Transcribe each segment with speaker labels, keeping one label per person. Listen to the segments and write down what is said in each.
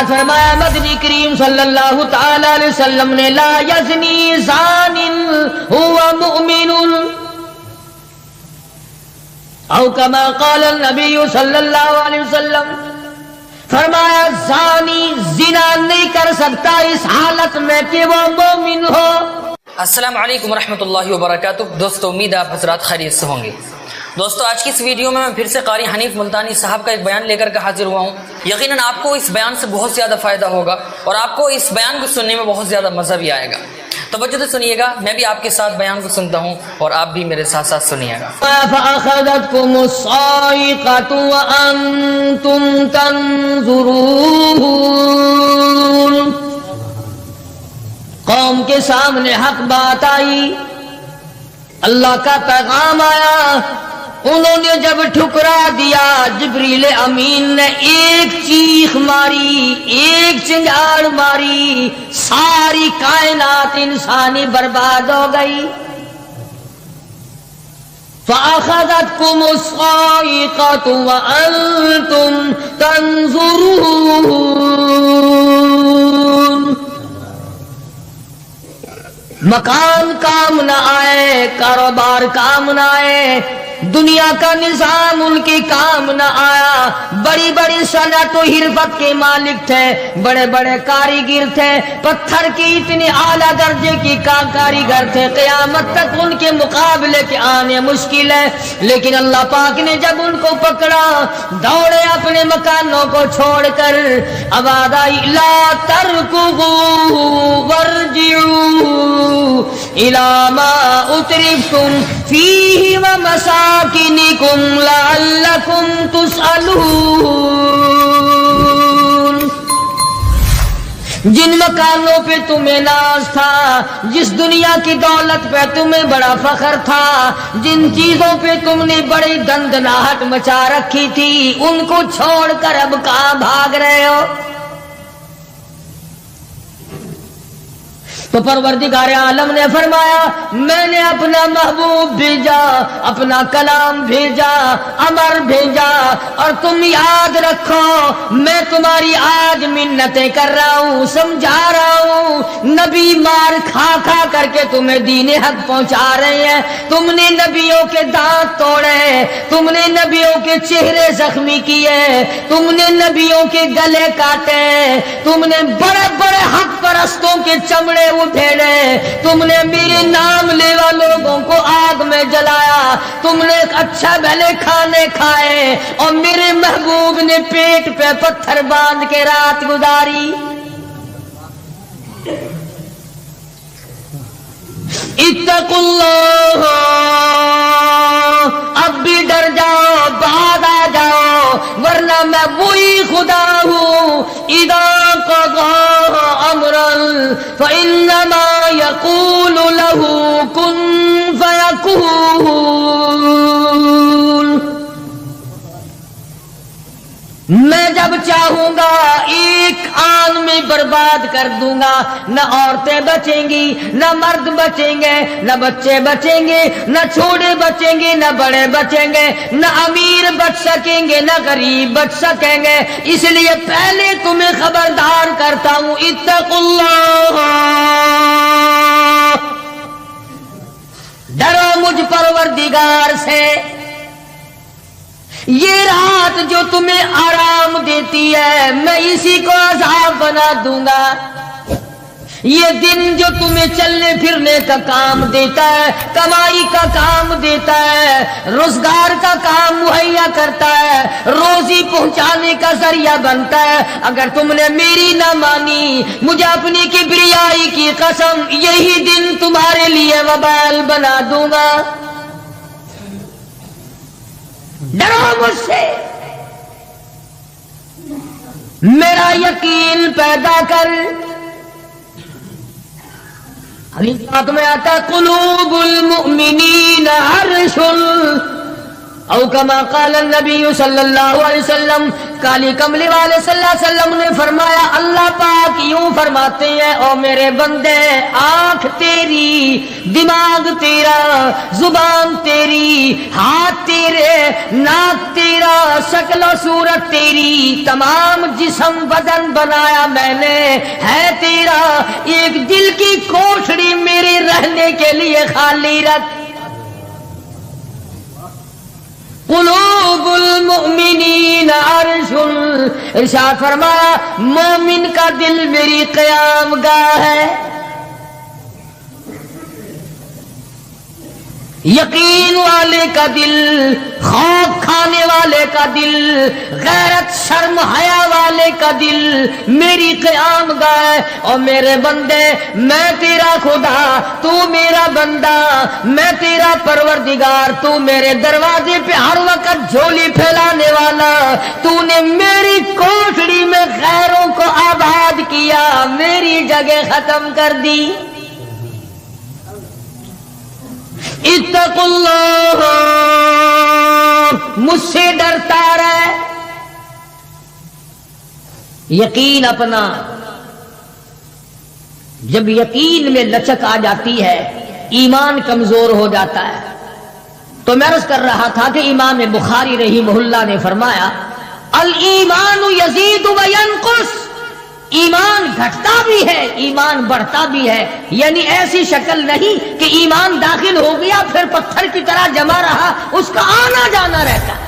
Speaker 1: فرمایا مدنی کریم صلی اللہ تعالی علیہ وسلم نے لا یزنی زان هو مؤمن او کما قال النبی صلی اللہ علیہ وسلم، فرمایا زانی زنا نہیں کر سکتا اس حالت میں کہ وہ مومن ہو۔
Speaker 2: السلام علیکم ورحمۃ اللہ وبرکاتہ۔ دوستو امید ہے آپ حضرات خیریت سے ہوں گے۔ دوستو آج کی اس ویڈیو میں پھر سے قاری حنیف ملتانی صاحب کا ایک بیان لے کر کے حاضر ہوا ہوں۔ یقیناً آپ کو اس بیان سے بہت زیادہ فائدہ ہوگا اور آپ کو اس بیان کو سننے میں بہت زیادہ مزہ بھی آئے گا۔ توجہ سے سنیے گا، میں بھی آپ کے ساتھ بیان کو سنتا ہوں اور آپ بھی میرے ساتھ ساتھ سنیے گا۔
Speaker 1: فَأَخَذَتْكُمُ الصَّاعِقَةُ وَأَنْتُمْ تَنْظُرُونَ، قوم کے سامنے حق بات آئی، اللہ کا پیغام آیا، انہوں نے جب ٹھکرا دیا، جبریل امین نے ایک چیخ ماری، ایک چنگاڑ ماری، ساری کائنات انسانی برباد ہو گئی۔ فَأَخَذَتْكُمُ الصَّاعِقَةُ وَأَنْتُمْ تَنْظُرُونَ، مکان کام نہ آئے، کاروبار کام نہ آئے، دنیا کا نظام ان کے کام نہ آیا۔ بڑی بڑی صنعت و حرفت کے مالک تھے، بڑے بڑے کاریگر تھے، پتھر کی اتنی اعلیٰ درجے کی کاریگر تھے، قیامت تک ان کے مقابلے کے آنے مشکل ہے۔ لیکن اللہ پاک نے جب ان کو پکڑا، دوڑے اپنے مکانوں کو چھوڑ کر، آواز آئی لا ترکضوا وارجعوا الی ما اترفتم فیہ ومساکنکم لعلکم تسألون۔ جن مکانوں پہ تمہیں ناز تھا، جس دنیا کی دولت پہ تمہیں بڑا فخر تھا، جن چیزوں پہ تم نے بڑی دندناہٹ مچا رکھی تھی، ان کو چھوڑ کر اب کہاں بھاگ رہے ہو؟ تو پروردگار عالم نے فرمایا میں نے اپنا محبوب بھیجا، اپنا کلام بھیجا، امر بھیجا، اور تم یاد رکھو میں تمہاری آج منتیں کر رہا ہوں، سمجھا رہا ہوں۔ نبی مار کھا کھا کر کے تمہیں دین حق پہنچا رہے ہیں، تم نے نبیوں کے دانت توڑے، تم نے نبیوں کے چہرے زخمی کیے، تم نے نبیوں کے گلے کاٹے، تم نے بڑے بڑے حق پرستوں کے چمڑے اٹھیڑے، تم نے میرے نام لیوا لوگوں کو آگ میں جلایا، تم نے اچھا بھلے کھانے کھائے، اور میرے محبوب نے پیٹ پہ پتھر باندھ کے رات گزاری۔ اتقوا اللہ، اب بھی ڈر جاؤ، بعد آ جاؤ، ورنہ میں وہی خدا ہوں اذا قضى امرا فانما يقول له كن فيكون۔ میں جب چاہوں گا ایک آن میں برباد کر دوں گا، نہ عورتیں بچیں گی، نہ مرد بچیں گے، نہ بچے بچیں گے، نہ چھوٹے بچیں گے، نہ بڑے بچیں گے، نہ امیر بچ سکیں گے، نہ غریب بچ سکیں گے۔ اس لیے پہلے تمہیں خبردار کرتا ہوں اتقوا اللہ، ڈرو مجھ پروردگار سے۔ یہ رات جو تمہیں آرام دیتی ہے میں اسی کو عذاب بنا دوں گا، یہ دن جو تمہیں چلنے پھرنے کا کام دیتا ہے، کمائی کا کام دیتا ہے، روزگار کا کام مہیا کرتا ہے، روزی پہنچانے کا ذریعہ بنتا ہے، اگر تم نے میری نہ مانی، مجھے اپنی کبریائی کی قسم یہی دن تمہارے لیے وبال بنا دوں گا۔ ڈرو مجھ سے، میرا یقین پیدا کر۔ حدیث پاک میں آتا قلوب المؤمنین عرش، او کما قال النبی صلی اللہ علیہ وسلم کالی کملی والے صلی اللہ علیہ وسلم نے فرمایا اللہ پاک یوں فرماتے ہیں او میرے بندے آنکھ تیری، دماغ تیرا، زبان تیری، ہاتھ تیرے، ناک تیرا، شکل و صورت تیری، تمام جسم بدن بنایا میں نے ہے تیرا، ایک دل کی کوٹھڑی میری رہنے کے لیے خالی رکھ۔ قلوب المؤمنین عرش، ارشاد فرمایا مومن کا دل میری قیام گاہ ہے، یقین والے کا دل، خوف کھانے والے کا دل، غیرت شرم حیا والے کا دل میری قیام گاہ۔ اور میرے بندے میں تیرا خدا، تو میرا بندہ، میں تیرا پروردگار، تو میرے دروازے پہ ہر وقت جھولی پھیلانے والا، تو نے میری کوٹھڑی میں غیروں کو آباد کیا، میری جگہ ختم کر دی۔ اتقوا اللہ، مجھ سے ڈرتا رہے۔ یقین اپنا، جب یقین میں لچک آ جاتی ہے ایمان کمزور ہو جاتا ہے۔ تو میں عرض کر رہا تھا کہ امام بخاری رحمہ اللہ نے فرمایا الایمان یزید و ینقص، ایمان گھٹتا بھی ہے ایمان بڑھتا بھی ہے، یعنی ایسی شکل نہیں کہ ایمان داخل ہو گیا پھر پتھر کی طرح جمع رہا، اس کا آنا جانا رہتا ہے۔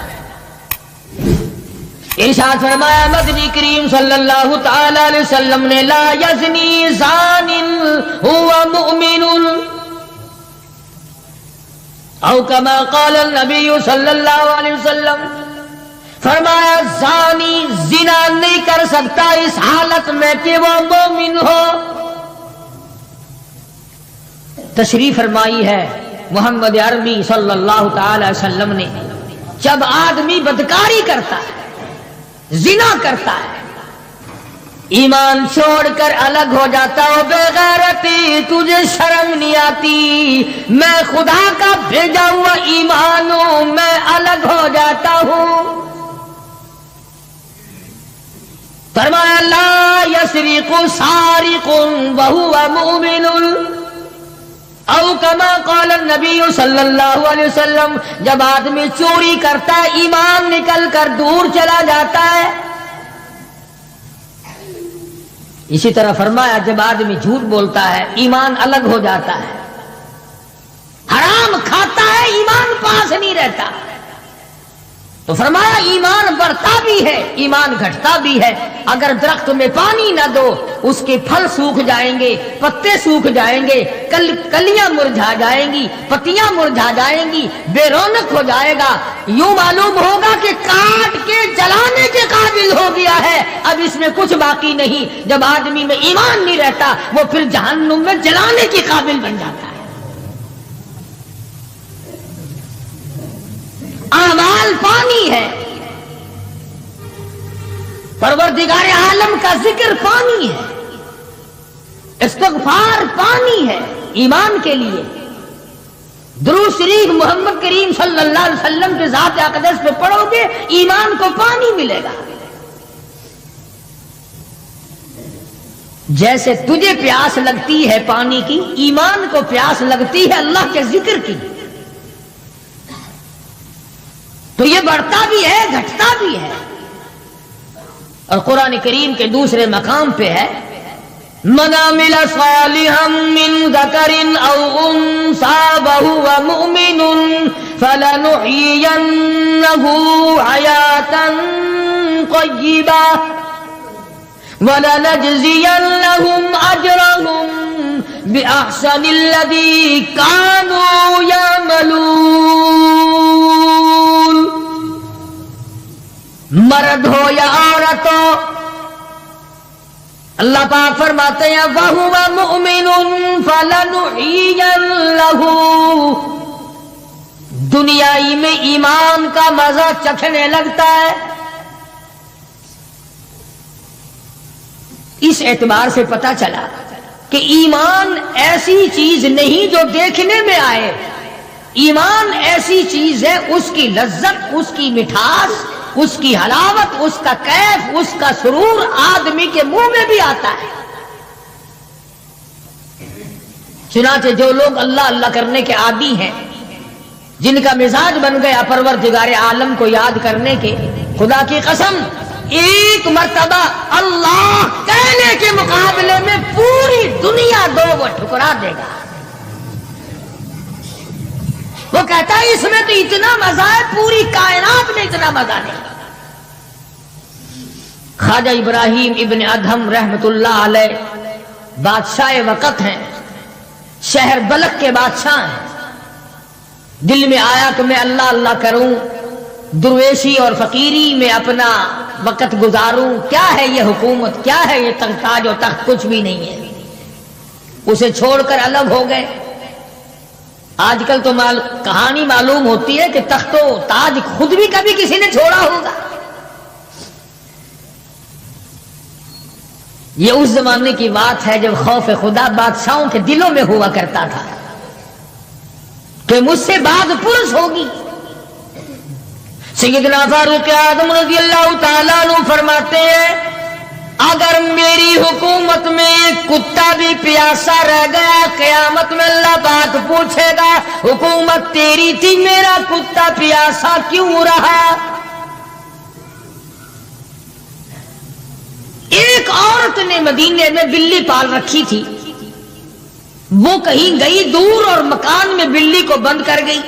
Speaker 1: ارشاد فرمایا مدنی کریم صلی اللہ تعالی علیہ وسلم نے لا یزنی زان هو مؤمن، او کما قال النبی صلی اللہ علیہ وسلم، فرمایا زانی زنا نہیں کر سکتا اس حالت میں کہ وہ مومن ہو۔ تشریف فرمائی ہے محمد عربی صلی اللہ تعالی وسلم نے، جب آدمی بدکاری کرتا ہے، زنا کرتا ہے، ایمان چھوڑ کر الگ ہو جاتا ہو، بے غیرتی تجھے شرم نہیں آتی، میں خدا کا بھیجا ہوا ایمان ہوں، میں الگ ہو جاتا ہوں۔ فرمایا لا یسرق سارق وهو مؤمن، او کما قال النبی صلی اللہ علیہ وسلم، جب آدمی چوری کرتا ہے ایمان نکل کر دور چلا جاتا ہے۔ اسی طرح فرمایا جب آدمی جھوٹ بولتا ہے ایمان الگ ہو جاتا ہے، حرام کھاتا ہے ایمان پاس نہیں رہتا۔ تو فرمایا ایمان بڑھتا بھی ہے ایمان گھٹتا بھی ہے، اگر درخت میں پانی نہ دو اس کے پھل سوکھ جائیں گے، پتے سوکھ جائیں گے، کلیاں مرجھا جائیں گی، پتیاں مرجھا جائیں گی، بے رونق ہو جائے گا، یوں معلوم ہوگا کہ کاٹ کے جلانے کے قابل ہو گیا ہے، اب اس میں کچھ باقی نہیں۔ جب آدمی میں ایمان نہیں رہتا وہ پھر جہنم میں جلانے کے قابل بن جاتا ہے۔ اعمال پانی ہے، پروردگار عالم کا ذکر پانی ہے، استغفار پانی ہے ایمان کے لیے، درود شریف محمد کریم صلی اللہ علیہ وسلم کے ذات اقدس پہ پڑھو گے ایمان کو پانی ملے گا۔ جیسے تجھے پیاس لگتی ہے پانی کی، ایمان کو پیاس لگتی ہے اللہ کے ذکر کی، تو یہ بڑھتا بھی ہے گھٹتا بھی ہے۔ اور قرآن کریم کے دوسرے مقام پہ ہے من عمل صالحا من ذکر او انثى وهو مؤمن فلنحيينه حياة طيبة وَلَنَجْزِيَنَّهُمْ أَجْرَهُمْ بِأَحْسَنِ الَّذِي كَانُوا يَعْمَلُونَ۔ مرد ہو یا عورت ہو، اللہ پاک فرماتے ہیں وَهُوَ مُؤْمِنٌ فَلَنُحْيِيَنَّهُ، دنیائی میں ایمان کا مزہ چکھنے لگتا ہے۔ اس اعتبار سے پتہ چلا کہ ایمان ایسی چیز نہیں جو دیکھنے میں آئے، ایمان ایسی چیز ہے اس کی لذت، اس کی مٹھاس، اس کی حلاوت، اس کا کیف، اس کا سرور آدمی کے منہ میں بھی آتا ہے۔ چنانچہ جو لوگ اللہ اللہ کرنے کے عادی ہیں، جن کا مزاج بن گیا پروردگار عالم کو یاد کرنے کے، خدا کی قسم ایک مرتبہ اللہ کہنے کے مقابلے میں پوری دنیا دو وہ ٹھکرا دے گا۔ وہ کہتا ہے اس میں تو اتنا مزہ ہے، پوری کائنات میں اتنا مزہ نہیں۔ خواجہ ابراہیم ابن ادہم رحمت اللہ علیہ بادشاہ وقت ہیں، شہر بلخ کے بادشاہ ہیں۔ دل میں آیا کہ میں اللہ اللہ کروں، درویشی اور فقیری میں اپنا وقت گزاروں، کیا ہے یہ حکومت، کیا ہے یہ تاج و تخت، کچھ بھی نہیں ہے۔ اسے چھوڑ کر الگ ہو گئے۔ آج کل تو کہانی معلوم ہوتی ہے کہ تخت و تاج خود بھی کبھی کسی نے چھوڑا ہوگا۔ یہ اس زمانے کی بات ہے جب خوف خدا بادشاہوں کے دلوں میں ہوا کرتا تھا کہ مجھ سے بعد پرس ہوگی۔ سیدنا فاروق اعظم رضی اللہ تعالیٰ عنہ فرماتے ہیں اگر میری حکومت میں ایک کتا بھی پیاسا رہ گیا، قیامت میں اللہ پاک پوچھے گا حکومت تیری تھی، میرا کتا پیاسا کیوں رہا؟ ایک عورت نے مدینے میں بلی پال رکھی تھی، وہ کہیں گئی دور اور مکان میں بلی کو بند کر گئی،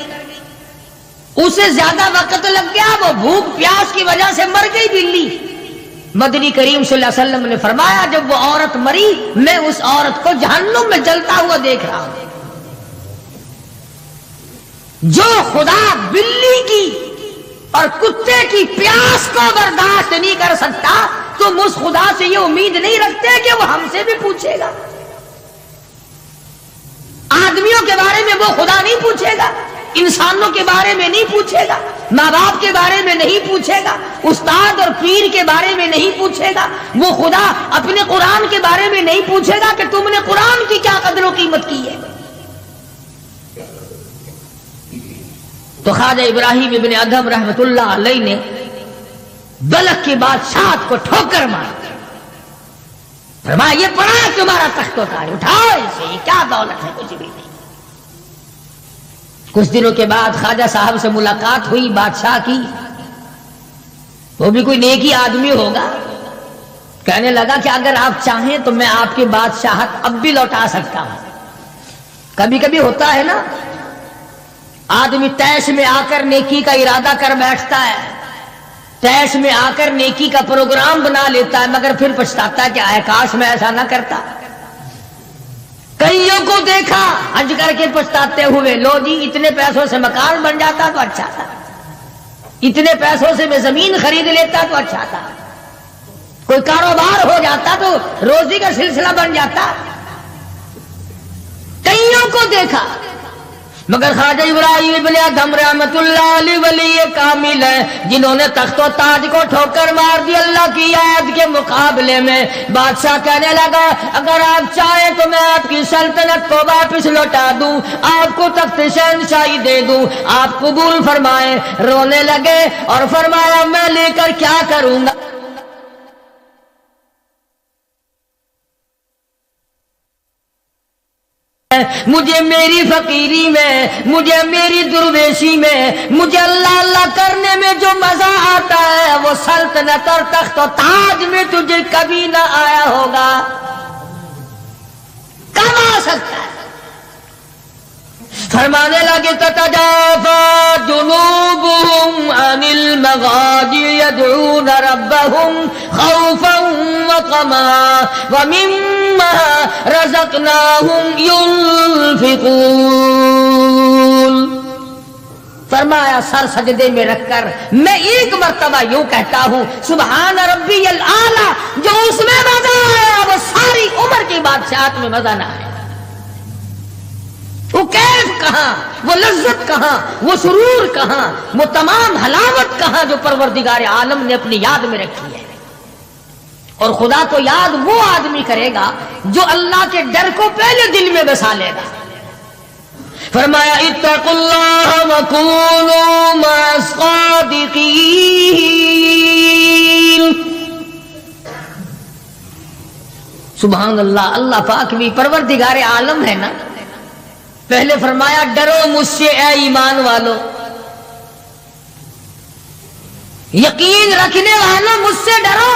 Speaker 1: اسے زیادہ وقت لگ گیا، وہ بھوک پیاس کی وجہ سے مر گئی بلی۔ مدنی کریم صلی اللہ علیہ وسلم نے فرمایا جب وہ عورت مری میں اس عورت کو جہنم میں جلتا ہوا دیکھ رہا ہوں۔ جو خدا بلی کی اور کتے کی پیاس کو برداشت نہیں کر سکتا، تم اس خدا سے یہ امید نہیں رکھتے کہ وہ ہم سے بھی پوچھے گا؟ آدمیوں کے بارے میں وہ خدا نہیں پوچھے گا، انسانوں کے بارے میں نہیں پوچھے گا، ماں باپ کے بارے میں نہیں پوچھے گا، استاد اور پیر کے بارے میں نہیں پوچھے گا، وہ خدا اپنے قرآن کے بارے میں نہیں پوچھے گا کہ تم نے قرآن کی کیا قدر و قیمت کی ہے۔ تو خواجہ ابراہیم ابن ادہم رحمت اللہ علیہ نے بلخ کی بادشاہت کو ٹھوکر مار فرمایا یہ پڑا ہے تمہارا تخت و تاج، اٹھاؤ اسے، یہ کیا دولت ہے، کچھ بھی نہیں۔ کچھ دنوں کے بعد خواجہ صاحب سے ملاقات ہوئی بادشاہ کی، وہ بھی کوئی نیکی آدمی ہوگا، کہنے لگا کہ اگر آپ چاہیں تو میں آپ کی بادشاہت اب بھی لوٹا سکتا ہوں۔ کبھی کبھی ہوتا ہے نا، آدمی تیش میں آ کر نیکی کا ارادہ کر بیٹھتا ہے، تیش میں آ کر نیکی کا پروگرام بنا لیتا ہے، مگر پھر پچھتاتا ہے کہ اے کاش میں ایسا نہ کرتا۔ کئیوں کو دیکھا حج کر کے پچھتاتے ہوئے، لو جی اتنے پیسوں سے مکان بن جاتا تو اچھا تھا، اتنے پیسوں سے میں زمین خرید لیتا تو اچھا تھا، کوئی کاروبار ہو جاتا تو روزی کا سلسلہ بن جاتا۔ کئیوں کو دیکھا، مگر خواجہ ابراہیم ابن ادہم رحمت اللہ علیہ ولی کامل ہے جنہوں نے تخت و تاج کو ٹھوکر مار دی اللہ کی یاد کے مقابلے میں۔ بادشاہ کہنے لگا اگر آپ چاہیں تو میں آپ کی سلطنت کو واپس لوٹا دوں، آپ کو تخت شہنشاہی دے دوں، آپ قبول فرمائیں۔ رونے لگے اور فرمایا میں لے کر کیا کروں گا؟ مجھے میری فقیری میں، مجھے میری درویشی میں، مجھے اللہ اللہ کرنے میں جو مزہ آتا ہے وہ سلطنت اور تخت و تاج میں تجھے کبھی نہ آیا ہوگا، کب آ سکتا ہے؟ فرمانے لگے تتجافى جنوبهم عن المضاجع يدعون ربهم خوفا وطمعا ومما رزقناهم ينفقون۔ فرمایا سر سجدے میں رکھ کر میں ایک مرتبہ یوں کہتا ہوں سبحان ربی الاعلی، جو اس میں مزہ آیا وہ ساری عمر کی بادشاہت میں مزہ نہ آیا۔ وہ کیف کہاں، وہ لذت کہاں، وہ سرور کہاں، وہ تمام حلاوت کہاں جو پروردگار عالم نے اپنی یاد میں رکھی ہے۔ اور خدا کو یاد وہ آدمی کرے گا جو اللہ کے ڈر کو پہلے دل میں بسا لے گا۔ فرمایا اتقوا اللہ وکونوا مع الصادقین. سبحان اللہ. اللہ پاک بھی پروردگار عالم ہے نا. پہلے فرمایا ڈرو مجھ سے اے ایمان والو, یقین رکھنے والوں مجھ سے ڈرو,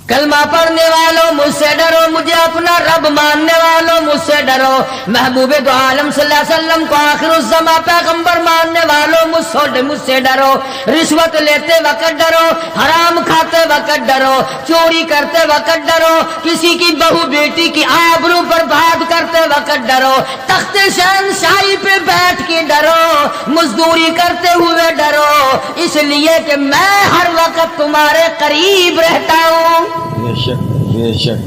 Speaker 1: کلمہ پڑھنے والوں مجھ سے ڈرو, مجھے اپنا رب ماننے والوں مجھ سے ڈرو, محبوب دو عالم صلی اللہ علیہ وسلم کو آخر الزمان پیغمبر ماننے والوں مجھ سے ڈرو. رشوت لیتے وقت ڈرو, حرام کھاتے وقت ڈرو, چوری کرتے وقت ڈرو, کسی کی بہو بیٹی کی آبرو پر بات کرتے وقت ڈرو, تخت شہنشاہی پہ بیٹھ کے ڈرو, مزدوری کرتے ہوئے ڈرو, اس لیے کہ میں ہر وقت تمہارے قریب رہتا ہوں.
Speaker 3: بے شک بے شک.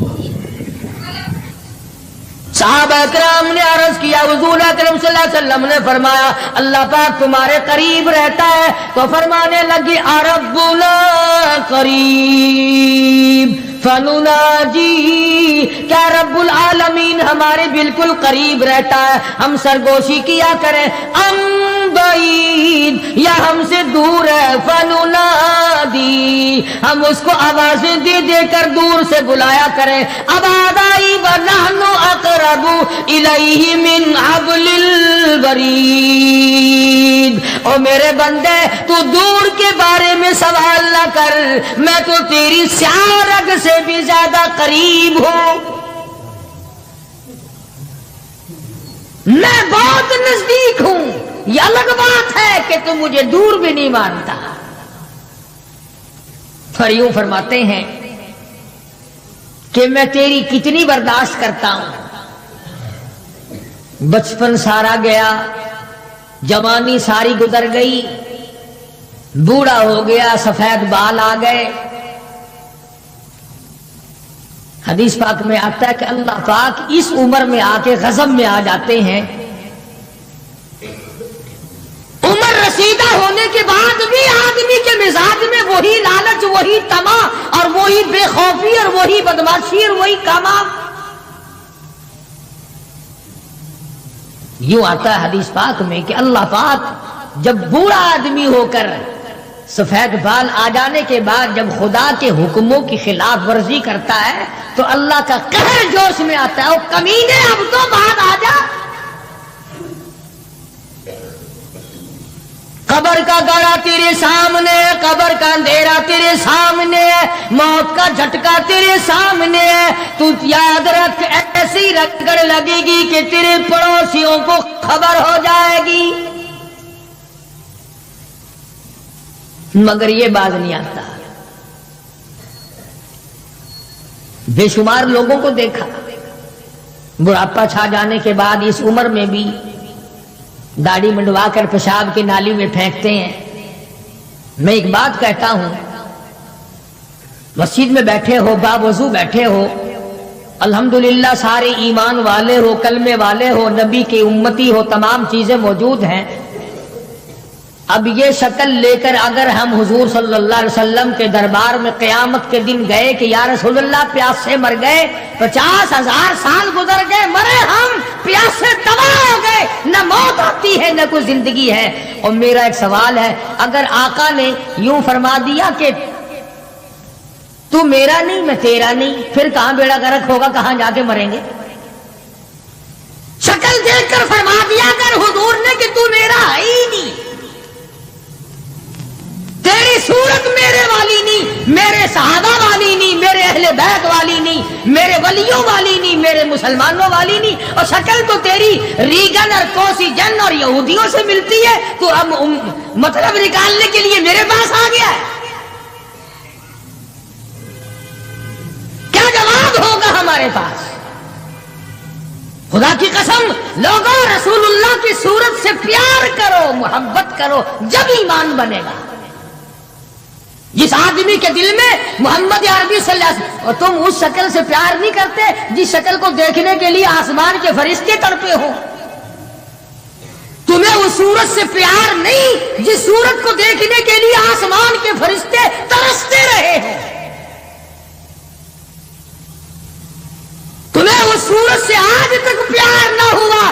Speaker 1: صحابہ کرام نے عرض کیا حضور اکرم صلی اللہ علیہ وسلم نے فرمایا اللہ پاک تمہارے قریب رہتا ہے, تو فرمانے لگی ربنا قریب فنناجی, کیا رب العالمین ہمارے بالکل قریب رہتا ہے, ہم سرگوشی کیا کریں, ام بعید یا ہم سے دور ہے, فننادی ہم اس کو آوازیں دے دے کر دور سے بلایا کریں, ابادائی ونحن اقرب الیہ من حبل الورید. او میرے بندے تو دور کے بارے میں سوال نہ کر, میں تو تیری سیاہ رگ سے بھی زیادہ قریب ہوں, میں بہت نزدیک ہوں. یہ الگ بات ہے کہ تم مجھے دور بھی نہیں مانتا. پھر یوں فرماتے ہیں کہ میں تیری کتنی برداشت کرتا ہوں. بچپن سارا گیا, جوانی ساری گزر گئی, بوڑھا ہو گیا, سفید بال آ گئے. حدیث پاک میں آتا ہے کہ اللہ پاک اس عمر میں آ کے غضب میں آ جاتے ہیں. عمر رسیدہ ہونے کے بعد بھی آدمی کے مزاج میں وہی لالچ, وہی طمع اور وہی بے خوفی اور وہی بدماشی اور وہی کاما. یوں آتا ہے حدیث پاک میں کہ اللہ پاک جب بوڑھا آدمی ہو کر سفید بال آ جانے کے بعد جب خدا کے حکموں کی خلاف ورزی کرتا ہے تو اللہ کا قہر جوش میں آتا ہے, او کمینے اب تو بعد آ جا. قبر کا گڑا تیرے سامنے ہے, قبر کا اندھیرا تیرے سامنے ہے, موت کا جھٹکا تیرے سامنے ہے. تو یاد رکھ ایسی رگڑ لگے گی کہ تیرے پڑوسیوں کو خبر ہو جائے گی. مگر یہ باز نہیں آتا. بے شمار لوگوں کو دیکھا بڑھاپا چھا جانے کے بعد اس عمر میں بھی داڑھی منڈوا کر پیشاب کی نالی میں پھینکتے ہیں. میں ایک بات کہتا ہوں, مسجد میں بیٹھے ہو, باوضو بیٹھے ہو, الحمدللہ سارے ایمان والے ہو, کلمے والے ہو, نبی کی امتی ہو, تمام چیزیں موجود ہیں. اب یہ شکل لے کر اگر ہم حضور صلی اللہ علیہ وسلم کے دربار میں قیامت کے دن گئے کہ یا رسول اللہ پیاس سے مر گئے, 50,000 سال گزر گئے, مرے ہم, پیاس سے تباہ ہو گئے, نہ موت آتی ہے نہ کوئی زندگی ہے. اور میرا ایک سوال ہے, اگر آقا نے یوں فرما دیا کہ تو میرا نہیں میں تیرا نہیں, پھر کہاں بیڑا گرک ہوگا, کہاں جا کے مریں گے؟ شکل دیکھ کر فرما دیا اگر حضور نے کہ تو میرا ہے ہی نہیں, تیری صورت میرے والی نہیں, میرے صحابہ والی نہیں, میرے اہل بیت والی نہیں, میرے ولیوں والی نہیں, میرے مسلمانوں والی نہیں, اور شکل تو تیری ریگن اور کوسی جن اور یہودیوں سے ملتی ہے, تو اب مطلب نکالنے کے لیے میرے پاس آ گیا ہے. کیا جواب ہوگا ہمارے پاس؟ خدا کی قسم لوگوں, رسول اللہ کی صورت سے پیار کرو, محبت کرو, جب ایمان بنے گا. جس آدمی کے دل میں محمد عربی صلی اللہ علیہ وسلم, اور تم اس شکل سے پیار نہیں کرتے جس شکل کو دیکھنے کے لیے آسمان کے فرشتے تڑپے ہو. تمہیں اس صورت سے پیار نہیں جس صورت کو دیکھنے کے لیے آسمان کے فرشتے ترستے رہے ہیں. تمہیں اس صورت سے آج تک پیار نہ ہوا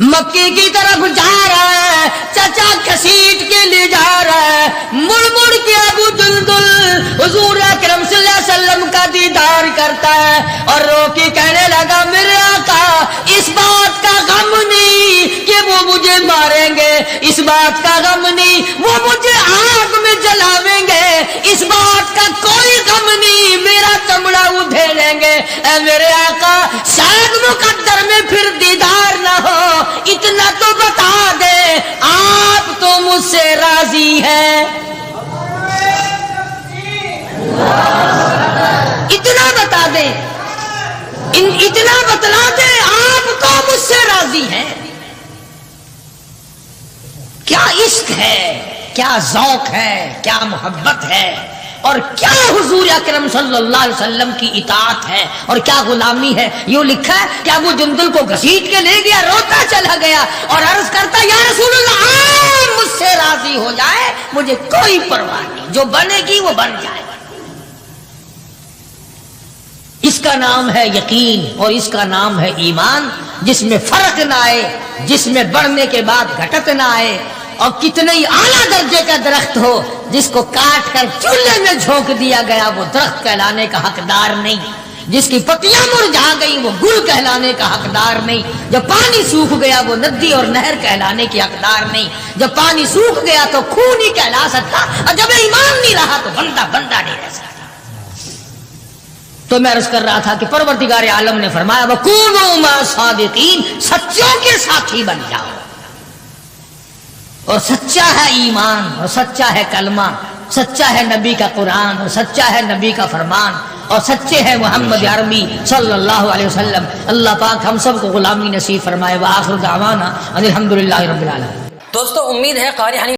Speaker 1: مکی کی طرف جا رہا ہے، چچا کسیٹ کے لے جا رہا ہے، مڑ مڑ کے ابو جندل حضور اکرم صلی اللہ علیہ وسلم کا دیدار کرتا ہے اور رو کے کہنے لگا میرے آقا اس بات کا غم نہیں کہ وہ مجھے ماریں گے، اس بات کا غم نہیں وہ مجھے آگ میں جلاویں گے، اس بات کا کوئی غم نہیں میرا چمڑا ادھیڑیں گے، اے میرے آقا شاید مقدر میں پھر دیدار نہ ہو، اتنا تو بتا دے آپ تو مجھ سے راضی ہیں، اتنا بتا دیں، اتنا بتلا دیں آپ تو مجھ سے راضی ہیں۔ کیا عشق ہے، کیا ذوق ہے، کیا محبت ہے، اور کیا حضور اکرم صلی اللہ علیہ وسلم کی اطاعت ہے اور کیا غلامی ہے۔ یوں لکھا ہے کہ ابو جندل کو گھسیٹ کے لے گیا، روتا چلا گیا اور عرض کرتا یا رسول اللہ آپ مجھ سے راضی ہو جائے مجھے کوئی پرواہ نہیں، جو بنے گی وہ بن جائے۔ اس کا نام ہے یقین اور اس کا نام ہے ایمان، جس میں فرق نہ آئے، جس میں بڑھنے کے بعد گھٹت نہ آئے، اور کتنے ہی اعلیٰ درجے کا درخت ہو جس کو کاٹ کر چولہے میں جھونک دیا گیا وہ درخت کہلانے کا حقدار نہیں، جس کی پتیاں مرجھا گئی وہ گل کہلانے کا حقدار نہیں، جب پانی سوکھ گیا وہ ندی اور نہر کہلانے کی حقدار نہیں، جب پانی سوکھ گیا تو خون ہی کہلا سکتا، اور جب ایمان نہیں رہا تو بندہ بندہ نہیں رہ سکتا۔ تو میں عرض کر رہا تھا کہ پروردگار عالم نے فرمایا وَكُونُوا مَعَ الصَّادِقِينَ، سچوں کے ساتھی بن جاؤ، اور سچا ہے ایمان اور سچا ہے کلمہ، سچا ہے نبی کا قرآن اور سچا ہے نبی کا فرمان، اور سچے ہیں محمد عربی صلی اللہ علیہ وسلم۔ اللہ پاک ہم سب کو غلامی نصیب فرمائے۔ وآخر دعوانا ان الحمدللہ رب العالمین۔
Speaker 2: دوستو امید ہے قاری حنیف